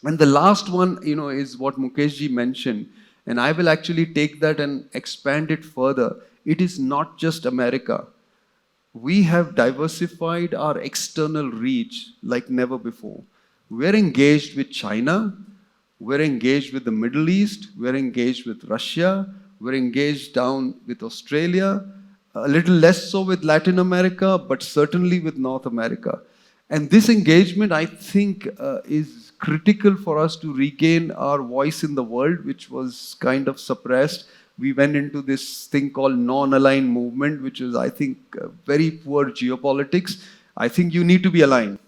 S4: And the last one, is what Mukesh ji mentioned, and I will actually take that and expand it further. It is not just America. We have diversified our external reach like never before. We're engaged with China, we're engaged with the Middle East, we're engaged with Russia, we're engaged down with Australia, a little less so with Latin America, but certainly with North America. And this engagement, I think, is critical for us to regain our voice in the world, which was kind of suppressed. We went into this thing called non-aligned movement, which is, I think, very poor geopolitics. I think you need to be aligned.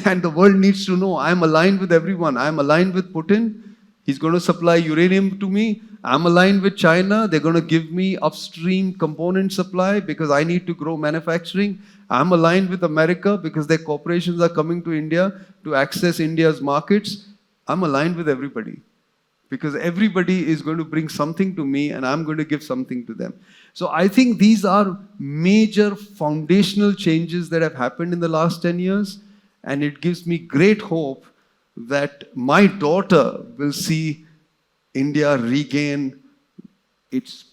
S4: And the world needs to know, I'm aligned with everyone. I'm aligned with Putin. He's going to supply uranium to me. I'm aligned with China. They're going to give me upstream component supply because I need to grow manufacturing. I'm aligned with America because their corporations are coming to India to access India's markets. I'm aligned with everybody because everybody is going to bring something to me and I'm going to give something to them. So I think these are major foundational changes that have happened in the last 10 years. And it gives me great hope that my daughter will see India regain its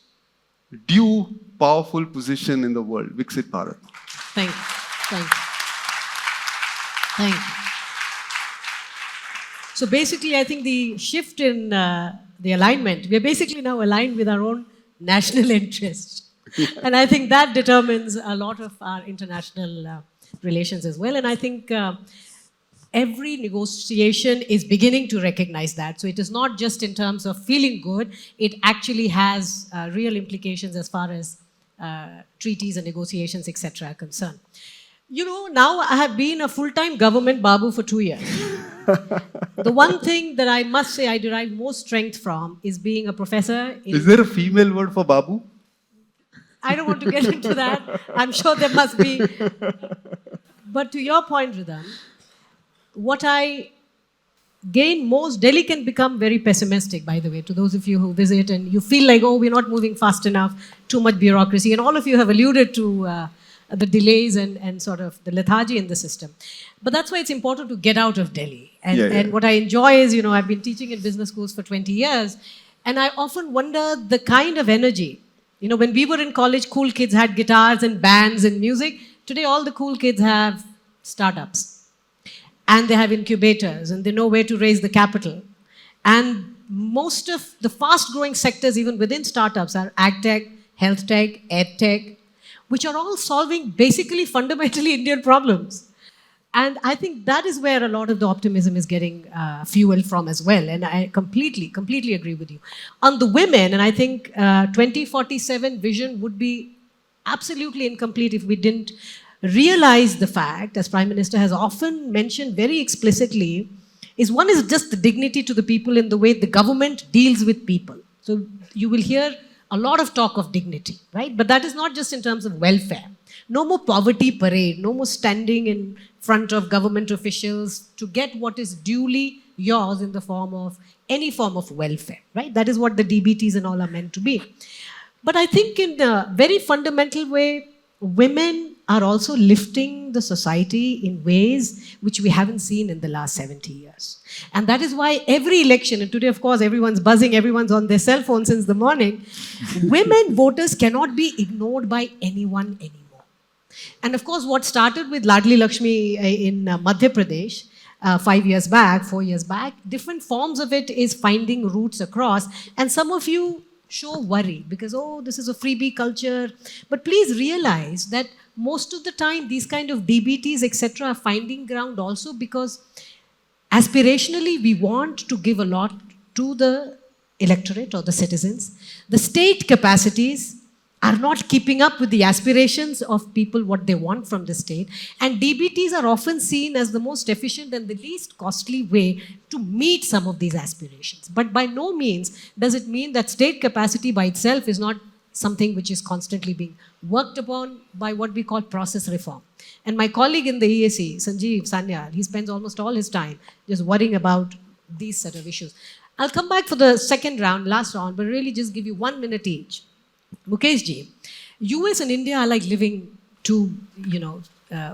S4: due powerful position in the world. Viksit Bharat.
S1: Thank you. Thank you. Thank you. So basically, I think the shift in the alignment, we are basically now aligned with our own national interests. And I think that determines a lot of our international relations as well. And I think every negotiation is beginning to recognize that. So it is not just in terms of feeling good, it actually has real implications as far as treaties and negotiations, etc. are concerned. Now I have been a full-time government babu for 2 years. The one thing that I must say I derive most strength from is being a professor.
S4: Is there a female word for babu?
S1: I don't want to get into that. I'm sure there must be. But to your point, Ridham, what I gain most, Delhi can become very pessimistic, by the way, to those of you who visit and you feel like, oh, we're not moving fast enough, too much bureaucracy. And all of you have alluded to the delays and sort of the lethargy in the system. But that's why it's important to get out of Delhi. And what I enjoy is, I've been teaching in business schools for 20 years, and I often wonder the kind of energy. When we were in college, cool kids had guitars and bands and music. Today, all the cool kids have startups. And they have incubators, and they know where to raise the capital. And most of the fast-growing sectors, even within startups, are ag-tech, health tech, ed tech, which are all solving basically fundamentally Indian problems. And I think that is where a lot of the optimism is getting fueled from as well. And I completely agree with you. On the women, and I think 2047 vision would be absolutely incomplete if we didn't realize the fact, as Prime Minister has often mentioned very explicitly, is one is just the dignity to the people in the way the government deals with people. So you will hear a lot of talk of dignity, right? But that is not just in terms of welfare. No more poverty parade, no more standing in front of government officials to get what is duly yours in the form of any form of welfare, right? That is what the DBTs and all are meant to be. But I think in a very fundamental way, women are also lifting the society in ways which we haven't seen in the last 70 years. And that is why every election, and today of course everyone's buzzing, everyone's on their cell phone since the morning, women voters cannot be ignored by anyone anymore. And of course what started with Ladli Lakshmi in Madhya Pradesh 4 years back, different forms of it is finding roots across. And some of you show worry because, oh, this is a freebie culture. But please realize that most of the time these kind of DBTs, etc. are finding ground also because aspirationally we want to give a lot to the electorate or the citizens. The state capacities are not keeping up with the aspirations of people, what they want from the state. And DBTs are often seen as the most efficient and the least costly way to meet some of these aspirations. But by no means does it mean that state capacity by itself is not something which is constantly being worked upon by what we call process reform. And my colleague in the EAC, Sanjeev Sanyal, he spends almost all his time just worrying about these set of issues. I'll come back for the second round, last round, but really just give you 1 minute each. Mukesh ji, US and India are like living two,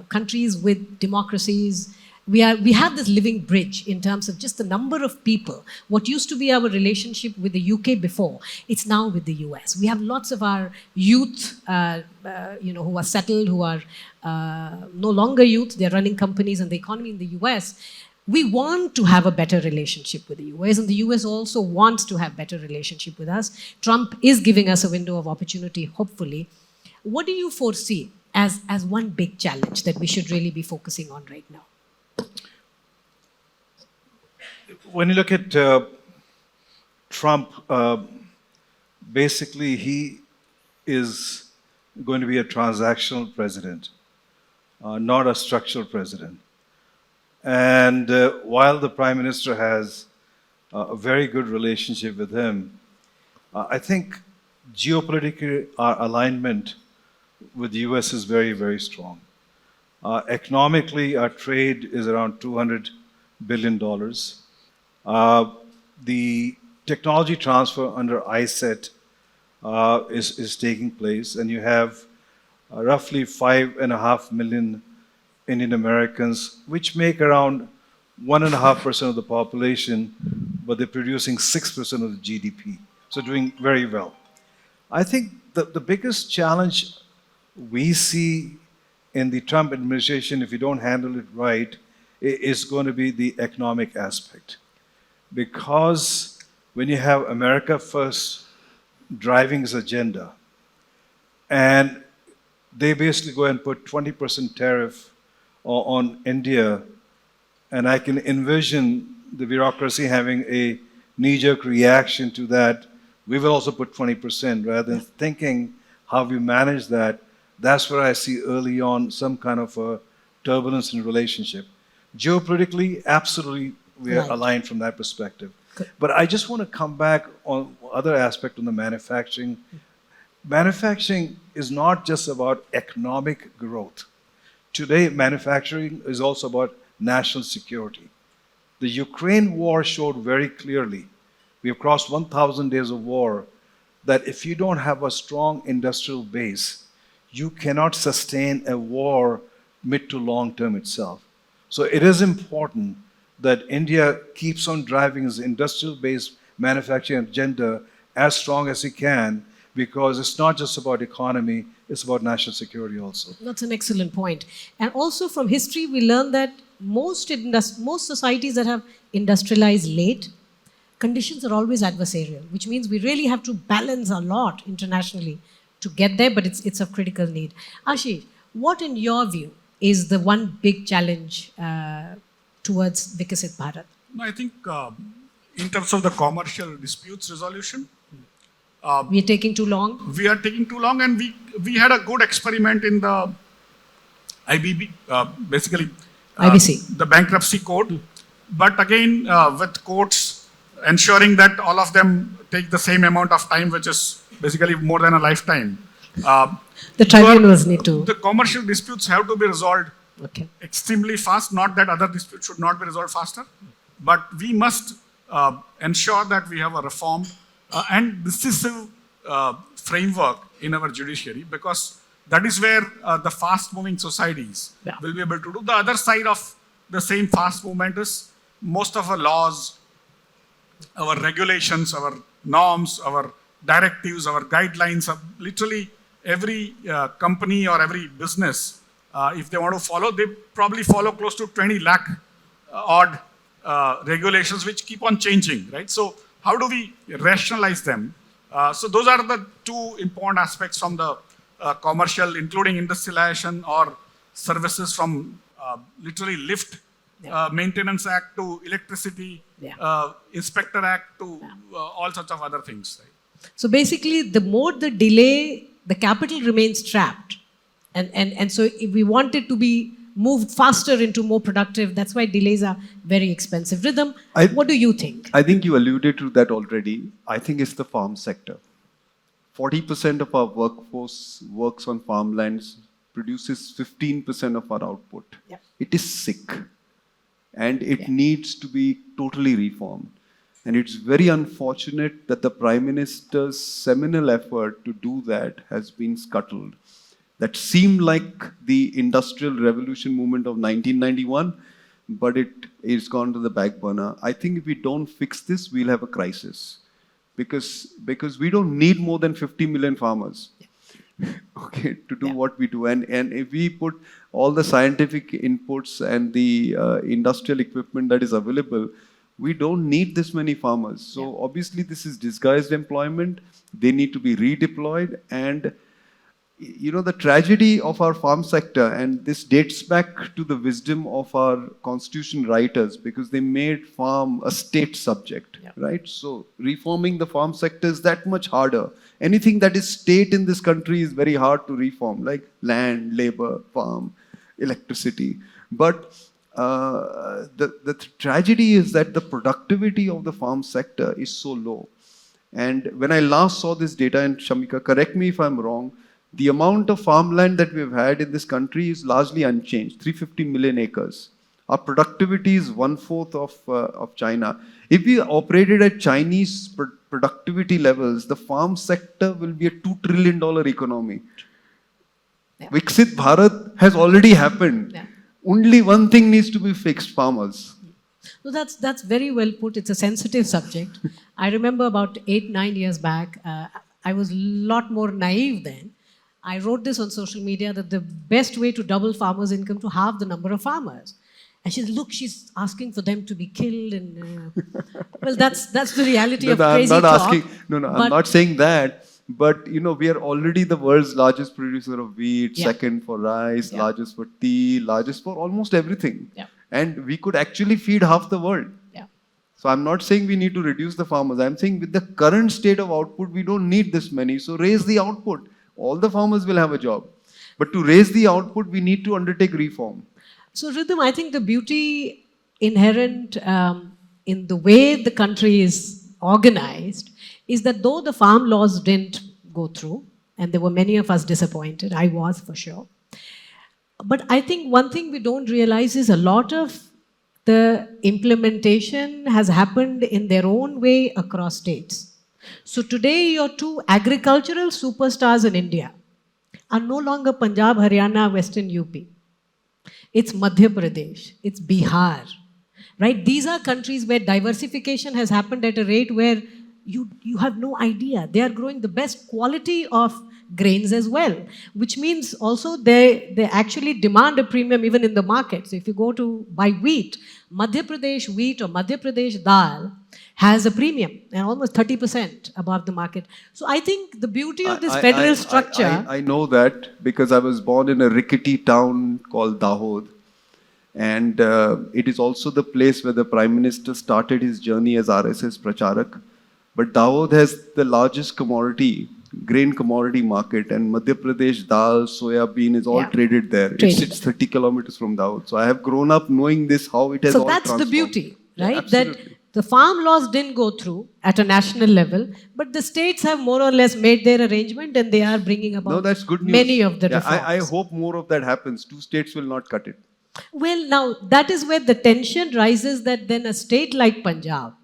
S1: countries with democracies. We have this living bridge in terms of just the number of people. What used to be our relationship with the UK before, it's now with the US. We have lots of our youth, who are settled, who are no longer youth. They're running companies and the economy in the US. We want to have a better relationship with the US, and the US also wants to have better relationship with us. Trump is giving us a window of opportunity, hopefully. What do you foresee as one big challenge that we should really be focusing on right now?
S3: When you look at Trump, basically he is going to be a transactional president, not a structural president. And while the Prime Minister has a very good relationship with him, I think geopolitically our alignment with the US is very, very strong. Economically, our trade is around $200 billion. The technology transfer under ISET is taking place, and you have roughly 5.5 million Indian Americans, which make around 1.5% of the population, but they're producing 6% of the GDP. So doing very well. I think the biggest challenge we see in the Trump administration, if you don't handle it right, is going to be the economic aspect. Because when you have America First driving his agenda, and they basically go and put 20% tariff on India, and I can envision the bureaucracy having a knee-jerk reaction to that. We will also put 20% rather than thinking how we manage that. That's where I see early on some kind of a turbulence in relationship. Geopolitically, absolutely, we are aligned from that perspective.
S1: Good.
S3: But I just want to come back on other aspect on the manufacturing. Manufacturing is not just about economic growth. Today, manufacturing is also about national security. The Ukraine war showed very clearly, we have crossed 1,000 days of war, that if you don't have a strong industrial base, you cannot sustain a war mid to long term itself. So it is important that India keeps on driving its industrial-based manufacturing agenda as strong as it can, because it's not just about economy, it's about national security also.
S1: That's an excellent point. And also from history, we learn that most societies that have industrialized late, conditions are always adversarial, which means we really have to balance a lot internationally to get there, but it's of critical need. Ashish, what in your view is the one big challenge towards Vikasit Bharat?
S2: No, I think in terms of the commercial disputes resolution,
S1: We are taking too long?
S2: we are taking too long, and we had a good experiment in the IBB, basically
S1: IBC.
S2: the bankruptcy code. But again, with courts ensuring that all of them take the same amount of time, which is basically more than a lifetime.
S1: The tribunals need to.
S2: The commercial disputes have to be resolved
S1: Okay.
S2: extremely fast. Not that other disputes should not be resolved faster, but we must ensure that we have a reformed and decisive framework in our judiciary, because that is where the fast-moving societies will be able to do. The other side of the same fast movement is most of our laws, our regulations, our norms, our directives, our guidelines, literally every company or every business, if they want to follow, they probably follow close to 20 lakh odd regulations which keep on changing, right? So how do we rationalize them? So those are the two important aspects from the commercial, including industrialization or services from literally lift Maintenance Act to electricity, Inspector Act to all sorts of other things. Right?
S1: So basically, the more the delay, the capital remains trapped. And so if we want it to be moved faster into more productive, that's why delays are very expensive. Ridham, what do you think?
S4: I think you alluded to that already. I think it's the farm sector. 40% of our workforce works on farmlands, produces 15% of our output.
S1: Yep.
S4: It is sick and it needs to be totally reformed. And it's very unfortunate that the Prime Minister's seminal effort to do that has been scuttled. That seemed like the Industrial Revolution movement of 1991, but it's gone to the back burner. I think if we don't fix this, we'll have a crisis. Because we don't need more than 50 million farmers okay, to do what we do. And if we put all the scientific inputs and the industrial equipment that is available, we don't need this many farmers. So obviously this is disguised employment. They need to be redeployed. And you know, the tragedy of our farm sector, and this dates back to the wisdom of our constitution writers, because they made farm a state subject, right? So reforming the farm sector is that much harder. Anything that is state in this country is very hard to reform, like land, labor, farm, electricity. But the tragedy is that the productivity of the farm sector is so low. And when I last saw this data, and Shamika, correct me if I'm wrong, the amount of farmland that we've had in this country is largely unchanged, 350 million acres. Our productivity is 1/4 of China. If we operated at Chinese productivity levels, the farm sector will be a $2 trillion economy. Viksit Bharat has already happened. Only one thing needs to be fixed: farmers.
S1: So that's very well put. It's a sensitive subject. I remember about 8-9 years back, I was a lot more naive then. I wrote this on social media that the best way to double farmers' income to halve the number of farmers. And she said, look, she's asking for them to be killed. And well, that's the reality of crazy talk.
S4: I'm not saying that. But you know, we are already the world's largest producer of wheat, second for rice, largest for tea, largest for almost everything. And we could actually feed half the world. So I'm not saying we need to reduce the farmers. I'm saying with the current state of output, we don't need this many. So raise the output. All the farmers will have a job. But to raise the output, we need to undertake reform.
S1: So Ridham, I think the beauty inherent in the way the country is organized is that though the farm laws didn't go through, and there were many of us disappointed, I was for sure. But I think one thing we don't realize is a lot of the implementation has happened in their own way across states. So today your two agricultural superstars in India are no longer Punjab, Haryana, Western UP. It's Madhya Pradesh, it's Bihar, right? These are countries where diversification has happened at a rate where you have no idea. They are growing the best quality of grains as well, which means also they actually demand a premium even in the market. So if you go to buy wheat, Madhya Pradesh wheat or Madhya Pradesh dal has a premium and almost 30% above the market. So I think the beauty of this federal structure...
S4: I know that because I was born in a rickety town called Dahod. And it is also the place where the Prime Minister started his journey as RSS Pracharak. But Dahod has the largest grain commodity market, and Madhya Pradesh dal, soya bean is all traded there. It sits 30 kilometers from Dahod. So I have grown up knowing this, how it has all transformed. So that's the beauty,
S1: right? That the farm laws didn't go through at a national level, but the states have more or less made their arrangement and they are bringing about
S4: that's good news.
S1: Many of the reforms.
S4: I hope more of that happens. Two states will not cut it.
S1: Well, now that is where the tension rises, that then a state like Punjab,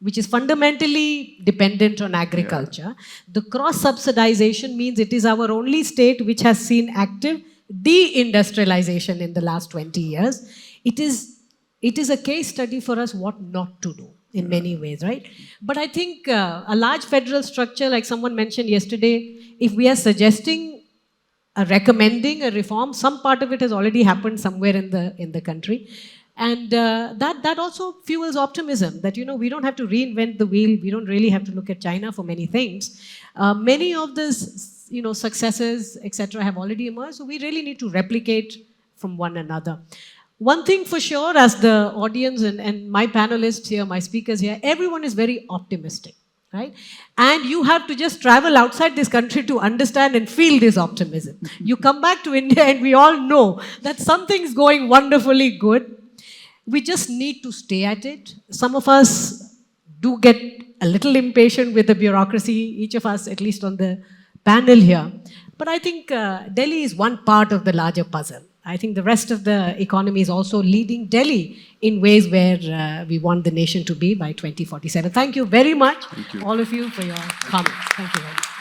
S1: which is fundamentally dependent on agriculture, the cross-subsidization means it is our only state which has seen active de-industrialization in the last 20 years. It is a case study for us what not to do in many ways, right? But I think a large federal structure, like someone mentioned yesterday, if we are suggesting recommending a reform, some part of it has already happened somewhere in the country. And that also fuels optimism that, you know, we don't have to reinvent the wheel. We don't really have to look at China for many things. Many of these, you know, successes, etc., have already emerged. So we really need to replicate from one another. One thing for sure, as the audience and my panelists here, my speakers here, everyone is very optimistic, right? And you have to just travel outside this country to understand and feel this optimism. You come back to India and we all know that something's going wonderfully good. We just need to stay at it. Some of us do get a little impatient with the bureaucracy, each of us, at least on the panel here. But I think Delhi is one part of the larger puzzle. I think the rest of the economy is also leading Delhi in ways where we want the nation to be by 2047. Thank you very much, all of you, for your comments. Thank you very much.